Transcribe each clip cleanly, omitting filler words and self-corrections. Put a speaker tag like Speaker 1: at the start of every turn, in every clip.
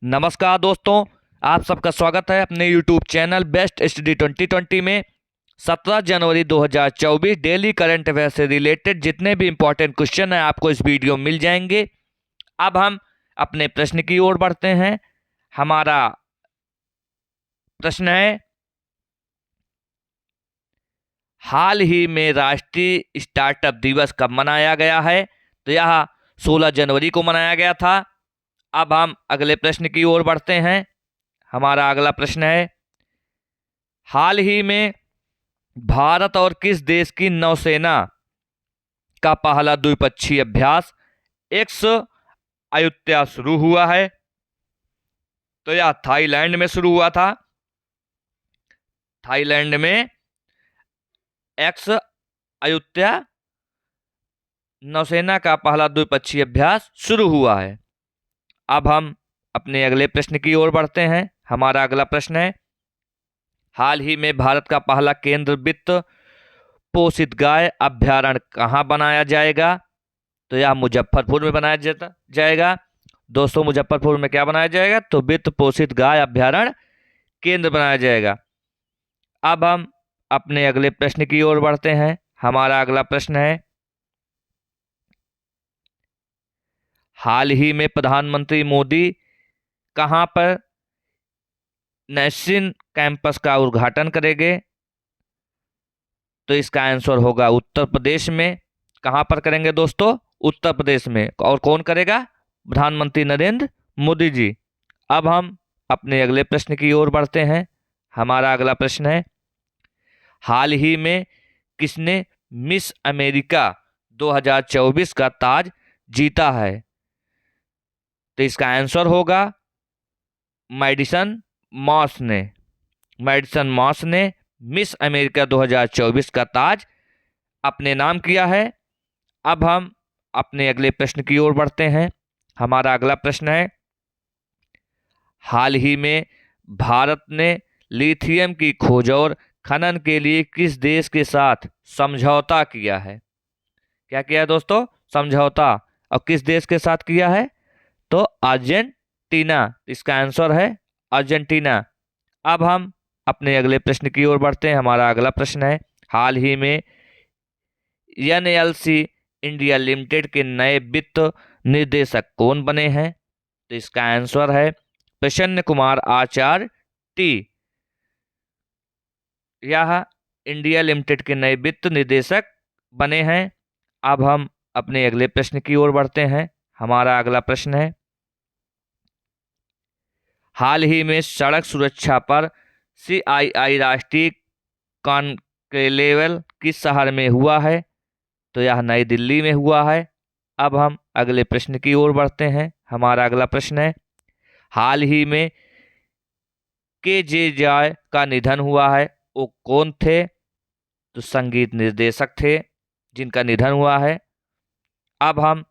Speaker 1: नमस्कार दोस्तों, आप सबका स्वागत है अपने YouTube चैनल बेस्ट स्टडी 2020 में। 17 जनवरी 2024 डेली करंट अफेयर से रिलेटेड जितने भी इंपॉर्टेंट क्वेश्चन हैं आपको इस वीडियो में मिल जाएंगे। अब हम अपने प्रश्न की ओर बढ़ते हैं। हमारा प्रश्न है, हाल ही में राष्ट्रीय स्टार्टअप दिवस कब मनाया गया है? तो यह 16 जनवरी को मनाया गया था। अब हम अगले प्रश्न की ओर बढ़ते हैं। हमारा अगला प्रश्न है, हाल ही में भारत और किस देश की नौसेना का पहला द्विपक्षीय अभ्यास एक्स अयुत्या शुरू हुआ है? तो यह थाईलैंड में शुरू हुआ था। थाईलैंड में एक्स अयुत्या नौसेना का पहला द्विपक्षीय अभ्यास शुरू हुआ है। अब हम अपने अगले प्रश्न की ओर बढ़ते हैं। हमारा अगला प्रश्न है, हाल ही में भारत का पहला केंद्र वित्त पोषित गाय अभ्यारण्य कहाँ बनाया जाएगा? तो यह मुजफ्फरपुर में बनाया जाएगा। दोस्तों, मुजफ्फरपुर में क्या बनाया जाएगा? तो वित्त पोषित गाय अभ्यारण्य केंद्र बनाया जाएगा। अब हम अपने अगले प्रश्न की ओर बढ़ते हैं। हमारा अगला प्रश्न है, हाल ही में प्रधानमंत्री मोदी कहां पर नैशिन कैंपस का उद्घाटन करेंगे? तो इसका आंसर होगा उत्तर प्रदेश में। कहां पर करेंगे दोस्तों? उत्तर प्रदेश में। और कौन करेगा? प्रधानमंत्री नरेंद्र मोदी जी। अब हम अपने अगले प्रश्न की ओर बढ़ते हैं। हमारा अगला प्रश्न है, हाल ही में किसने मिस अमेरिका 2024 का ताज जीता है? तो इसका आंसर होगा मैडिसन मॉस ने। मैडिसन मॉस ने मिस अमेरिका 2024 का ताज अपने नाम किया है। अब हम अपने अगले प्रश्न की ओर बढ़ते हैं। हमारा अगला प्रश्न है, हाल ही में भारत ने लिथियम की खोज और खनन के लिए किस देश के साथ समझौता किया है? क्या किया है दोस्तों? समझौता। और किस देश के साथ किया है? तो अर्जेंटीना। इसका आंसर है अर्जेंटीना। अब हम अपने अगले प्रश्न की ओर बढ़ते हैं। हमारा अगला प्रश्न है, हाल ही में NLC इंडिया लिमिटेड के नए वित्त निर्देशक कौन बने हैं? तो इसका आंसर है प्रसन्न कुमार आचार्य टी। यह इंडिया लिमिटेड के नए वित्त निर्देशक बने हैं। अब हम अपने अगले प्रश्न की ओर बढ़ते हैं। हमारा अगला प्रश्न है, हाल ही में सड़क सुरक्षा पर CII राष्ट्रीय कॉन्क्लेव किस शहर में हुआ है? तो यह नई दिल्ली में हुआ है। अब हम अगले प्रश्न की ओर बढ़ते हैं। हमारा अगला प्रश्न है, हाल ही में KJ जॉय का निधन हुआ है। वो कौन थे? तो संगीत निर्देशक थे जिनका निधन हुआ है। अब हम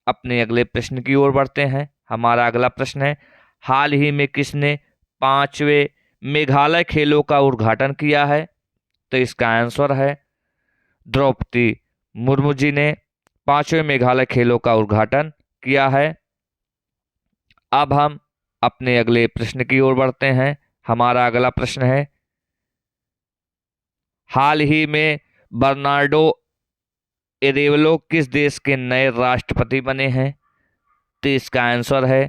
Speaker 1: अपने अगले प्रश्न की ओर बढ़ते हैं। हमारा अगला प्रश्न है, हाल ही में किसने 5वें मेघालय खेलों का उद्घाटन किया है? तो इसका आंसर है द्रौपदी मुर्मू जी ने 5वें मेघालय खेलों का उद्घाटन किया है। अब हम अपने अगले प्रश्न की ओर बढ़ते हैं। हमारा अगला प्रश्न है, हाल ही में बर्नार्डो एरेवलो किस देश के नए राष्ट्रपति बने हैं? तो इसका आंसर है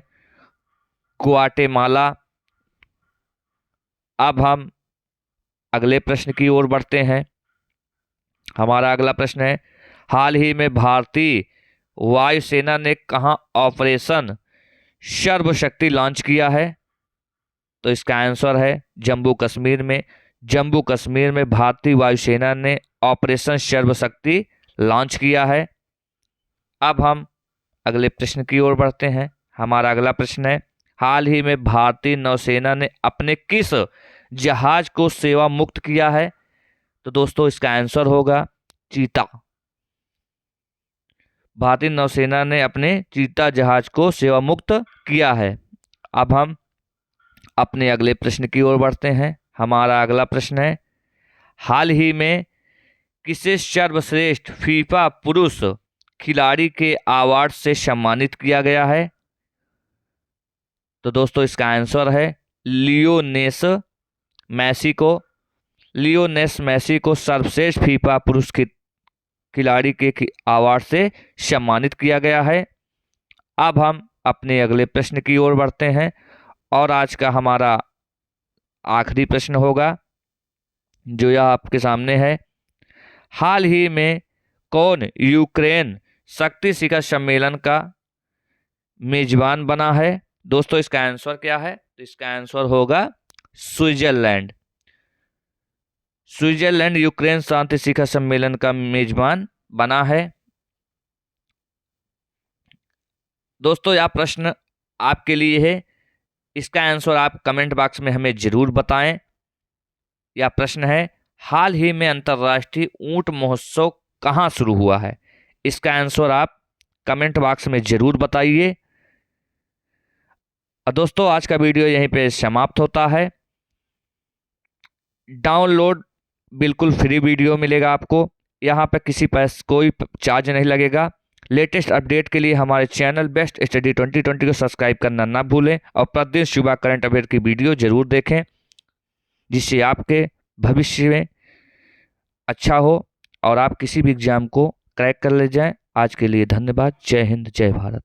Speaker 1: ग्वाटेमाला। अब हम अगले प्रश्न की ओर बढ़ते हैं। हमारा अगला प्रश्न है, हाल ही में भारतीय वायुसेना ने कहां ऑपरेशन सर्वशक्ति लॉन्च किया है? तो इसका आंसर है जम्मू कश्मीर में। जम्मू कश्मीर में भारतीय वायुसेना ने ऑपरेशन सर्वशक्ति लॉन्च किया है। अब हम अगले प्रश्न की ओर बढ़ते हैं। हमारा अगला प्रश्न है, हाल ही में भारतीय नौसेना ने अपने किस जहाज को सेवा मुक्त किया है? तो दोस्तों, इसका आंसर होगा चीता। भारतीय नौसेना ने अपने चीता जहाज को सेवा मुक्त किया है। अब हम अपने अगले प्रश्न की ओर बढ़ते हैं। हमारा अगला प्रश्न है, हाल ही में किसे सर्वश्रेष्ठ फीफा पुरुष खिलाड़ी के अवार्ड से सम्मानित किया गया है? तो दोस्तों इसका आंसर है लियोनेस मेसी को। लियोनेस मेसी को सर्वश्रेष्ठ फीफा पुरुष खिलाड़ी के अवार्ड से सम्मानित किया गया है। अब हम अपने अगले प्रश्न की ओर बढ़ते हैं और आज का हमारा आखिरी प्रश्न होगा जो यह आपके सामने है। हाल ही में कौन यूक्रेन शक्ति शिखर सम्मेलन का मेजबान बना है? दोस्तों इसका आंसर क्या है? तो इसका आंसर होगा स्विट्जरलैंड। स्विट्जरलैंड यूक्रेन शांति शिखर सम्मेलन का मेजबान बना है। दोस्तों यह प्रश्न आपके लिए है, इसका आंसर आप कमेंट बॉक्स में हमें जरूर बताएं। यह प्रश्न है, हाल ही में अंतर्राष्ट्रीय ऊंट महोत्सव कहाँ शुरू हुआ है? इसका आंसर आप कमेंट बॉक्स में जरूर बताइए। दोस्तों आज का वीडियो यहीं पे समाप्त होता है। डाउनलोड बिल्कुल फ्री वीडियो मिलेगा आपको, यहाँ पे किसी पैसे कोई चार्ज नहीं लगेगा। लेटेस्ट अपडेट के लिए हमारे चैनल बेस्ट स्टडी 2020 को सब्सक्राइब करना ना भूलें और प्रतिदिन सुबह करंट अफेयर की वीडियो जरूर देखें, जिससे आपके भविष्य में अच्छा हो और आप किसी भी एग्जाम को क्रैक कर ले जाएं। आज के लिए धन्यवाद। जय हिंद, जय भारत।